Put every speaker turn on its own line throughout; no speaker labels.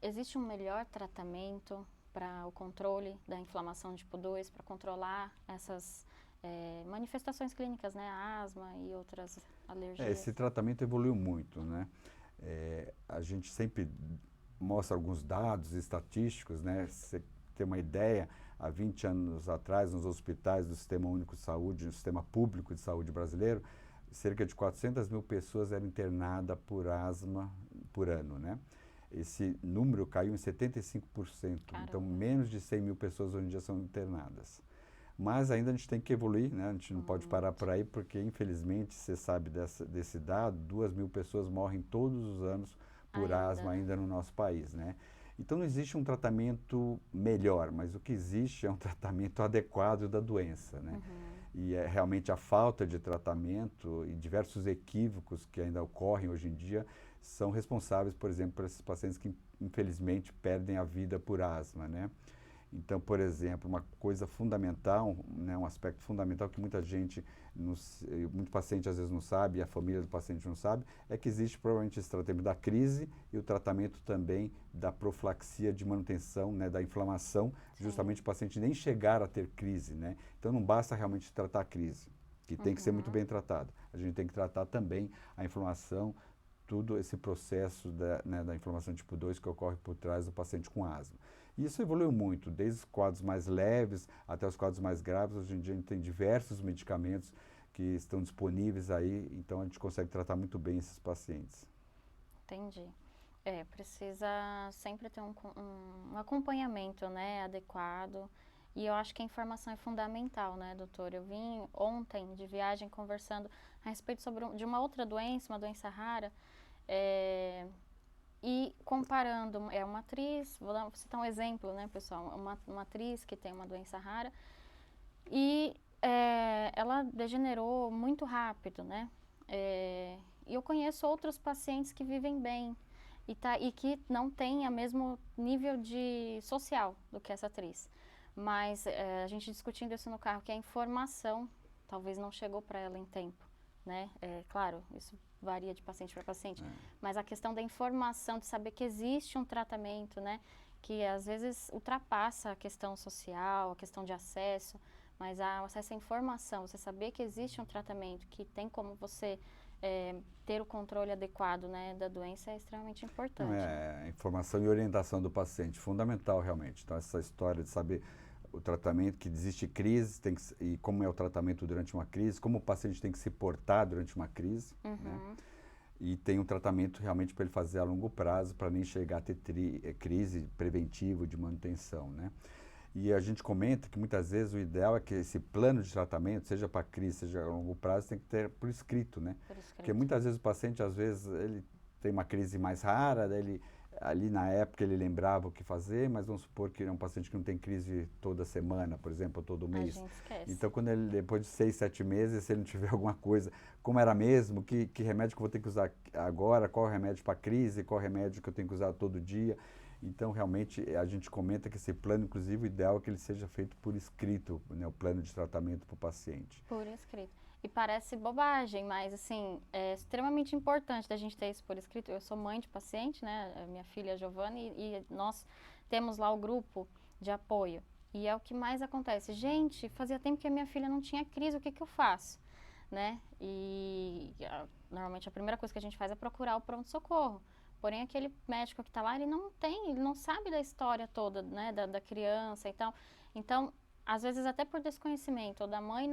existe um melhor tratamento para o controle da inflamação de tipo 2, para controlar essas manifestações clínicas, né? Asma e outras alergias?
Esse tratamento evoluiu muito, né? A gente sempre mostra alguns dados estatísticos, né? Você tem uma ideia, há 20 anos atrás, nos hospitais do Sistema Único de Saúde, no Sistema Público de Saúde brasileiro, cerca de 400 mil pessoas eram internadas por asma por ano, né? Esse número caiu em 75%, então
Caramba.
menos de 100 mil pessoas hoje em dia são internadas. Mas ainda a gente tem que evoluir, né? A gente não pode parar por aí, porque infelizmente, você sabe desse dado, 2.000 pessoas morrem todos os anos por
Ainda,
asma
né?
ainda no nosso país, né? Então não existe um tratamento melhor, mas o que existe é um tratamento adequado da doença, né? E realmente a falta de tratamento e diversos equívocos que ainda ocorrem hoje em dia são responsáveis, por exemplo, por esses pacientes que infelizmente perdem a vida por asma, né? Então, por exemplo, uma coisa fundamental, né, um aspecto fundamental que muita gente, muito paciente às vezes não sabe, e a família do paciente não sabe, é que existe provavelmente esse tratamento da crise e o tratamento também da profilaxia de manutenção, né, da inflamação, justamente
Sim.
o paciente nem chegar a ter crise, né? Então não basta realmente tratar a crise, que tem que ser muito bem tratado. A gente tem que tratar também a inflamação, tudo esse processo da inflamação tipo 2 que ocorre por trás do paciente com asma. E isso evoluiu muito, desde os quadros mais leves até os quadros mais graves. Hoje em dia a gente tem diversos medicamentos que estão disponíveis aí, então a gente consegue tratar muito bem esses pacientes.
Entendi. Precisa sempre ter um acompanhamento, né, adequado. E eu acho que a informação é fundamental, né, doutor? Eu vim ontem de viagem conversando a respeito de uma outra doença, uma doença rara, é, e comparando, é uma atriz, vou citar um exemplo, né, pessoal? Uma atriz que tem uma doença rara e ela degenerou muito rápido, né? E eu conheço outros pacientes que vivem bem e que não têm o mesmo nível de social do que essa atriz. Mas a gente discutindo isso no carro, que a informação talvez não chegou para ela em tempo, né? Claro, isso varia de paciente para paciente, mas a questão da informação, de saber que existe um tratamento, né? Que às vezes ultrapassa a questão social, a questão de acesso, mas o acesso à informação, você saber que existe um tratamento, que tem como você ter o controle adequado, né, da doença é extremamente
Não,
importante, né?
é a informação e orientação do paciente, fundamental realmente. Então essa história de saber o tratamento, que existe crise, e como é o tratamento durante uma crise, como o paciente tem que se portar durante uma crise, né? E tem um tratamento realmente para ele fazer a longo prazo, para nem chegar a ter crise preventiva de manutenção, né? E a gente comenta que muitas vezes o ideal é que esse plano de tratamento, seja para crise, seja a longo prazo, tem que ter por escrito, né?
Por
Porque
escrito.
muitas vezes o paciente, às vezes, ele tem uma crise mais rara, daí ali na época ele lembrava o que fazer, mas vamos supor que é um paciente que não tem crise toda semana, por exemplo, ou todo
A
mês.
gente esquece.
Então, quando ele, depois de 6, 7 meses, se ele não tiver alguma coisa, como era mesmo, que remédio que eu vou ter que usar agora, qual remédio para crise, qual remédio que eu tenho que usar todo dia. Então, realmente, a gente comenta que esse plano, inclusive, o ideal é que ele seja feito por escrito, né, o plano de tratamento para o paciente.
Por escrito. E parece bobagem, mas assim, é extremamente importante da gente ter isso por escrito. Eu sou mãe de paciente, né? A minha filha é Giovanni, e nós temos lá o grupo de apoio. E é o que mais acontece. Gente, fazia tempo que a minha filha não tinha crise, o que eu faço? Né? Normalmente a primeira coisa que a gente faz é procurar o pronto-socorro. Porém, aquele médico que está lá, ele não sabe da história toda, né, da criança e tal. Então, às vezes até por desconhecimento, ou da mãe,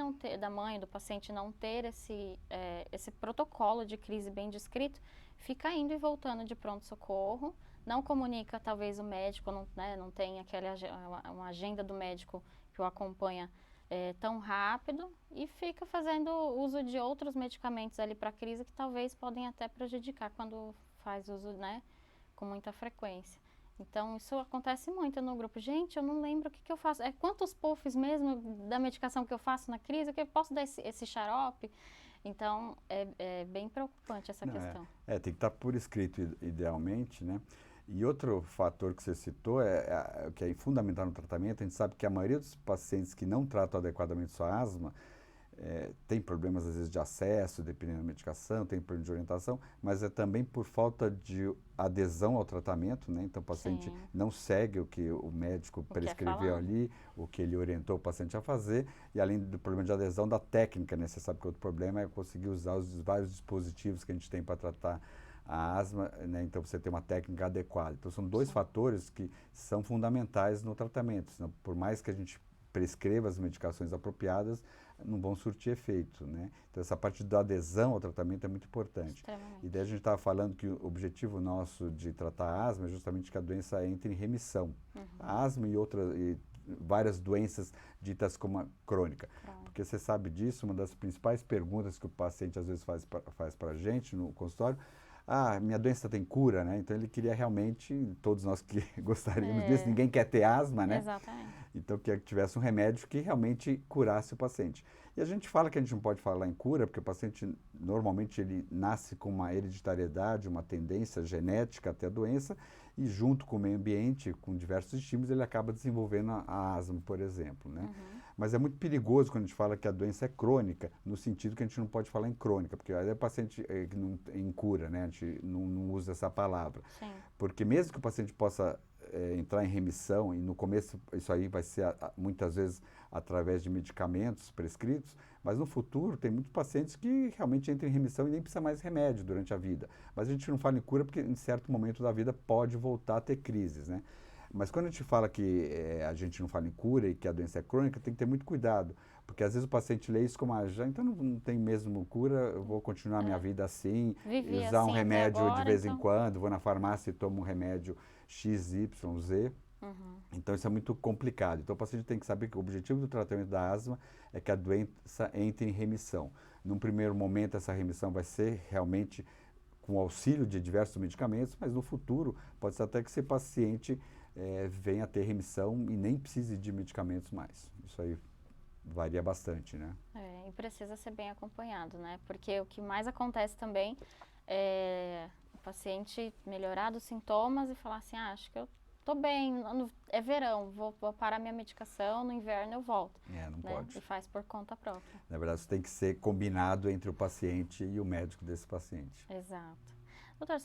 do paciente não ter esse protocolo de crise bem descrito, fica indo e voltando de pronto-socorro, não comunica talvez o médico, não, né, não tem uma agenda do médico que o acompanha tão rápido e fica fazendo uso de outros medicamentos ali para crise que talvez podem até prejudicar quando faz uso, né, com muita frequência. Então, isso acontece muito no grupo. Gente, eu não lembro o que eu faço. Quantos puffs mesmo da medicação que eu faço na crise? Que eu posso dar esse xarope? Então, é bem preocupante essa
Não,
questão.
tem que estar por escrito, idealmente, né? E outro fator que você citou, que é fundamental no tratamento, a gente sabe que a maioria dos pacientes que não tratam adequadamente sua asma, tem problemas às vezes de acesso, dependendo da medicação, tem problema de orientação, mas é também por falta de adesão ao tratamento, né? Então o paciente
Sim.
não segue o que o médico
O que é
prescreveu
falado.
ali, o que ele orientou o paciente a fazer, e além do problema de adesão da técnica, né? Você sabe que outro problema é conseguir usar os vários dispositivos que a gente tem para tratar a asma, né? Então você tem uma técnica adequada. Então são dois
Sim.
fatores que são fundamentais no tratamento. Senão, por mais que a gente prescreva as medicações apropriadas, não vão surtir efeito, né? Então essa parte da adesão ao tratamento é muito importante. E daí a
Extremamente.
gente estava falando que o objetivo nosso de tratar a asma é justamente que a doença entre em remissão. A asma e várias doenças ditas como a crônica.
Pronto.
Porque você sabe disso, uma das principais perguntas que o paciente às vezes faz para a gente no consultório, minha doença tem cura, né? Então ele queria realmente, todos nós que gostaríamos disso,
É,
ninguém quer ter asma, né?
exatamente.
Então, que tivesse um remédio que realmente curasse o paciente. E a gente fala que a gente não pode falar em cura, porque o paciente, normalmente, ele nasce com uma hereditariedade, uma tendência genética até a doença, e junto com o meio ambiente, com diversos estímulos, ele acaba desenvolvendo a asma, por exemplo, né? Mas é muito perigoso quando a gente fala que a doença é crônica, no sentido que a gente não pode falar em crônica, porque aí é paciente que não em cura, né? A gente não usa essa palavra.
Sim.
Porque mesmo que o paciente possa entrar em remissão, e no começo isso aí vai ser muitas vezes através de medicamentos prescritos, mas no futuro tem muitos pacientes que realmente entram em remissão e nem precisa mais remédio durante a vida. Mas a gente não fala em cura porque em certo momento da vida pode voltar a ter crises, né? Mas quando a gente fala que a gente não fala em cura e que a doença é crônica, tem que ter muito cuidado, porque às vezes o paciente lê isso como, já então não tem mesmo cura, eu vou continuar a minha vida assim,
Vivi
usar um
assim até
remédio de
agora,
vez em
então.
quando, vou na farmácia e tomo um remédio X, Y, Z. Então isso é muito complicado. Então o paciente tem que saber que o objetivo do tratamento da asma é que a doença entre em remissão. Num primeiro momento essa remissão vai ser realmente com o auxílio de diversos medicamentos, mas no futuro pode ser até que esse paciente venha a ter remissão e nem precise de medicamentos mais. Isso aí varia bastante, né?
E precisa ser bem acompanhado, né? Porque o que mais acontece também é o paciente melhorar dos sintomas e falar assim, acho que eu tô bem, é verão, vou parar minha medicação, no inverno eu volto.
Não
Né?
pode.
E faz por conta própria.
Na verdade, isso tem que ser combinado entre o paciente e o médico desse paciente.
Exato. Doutor, você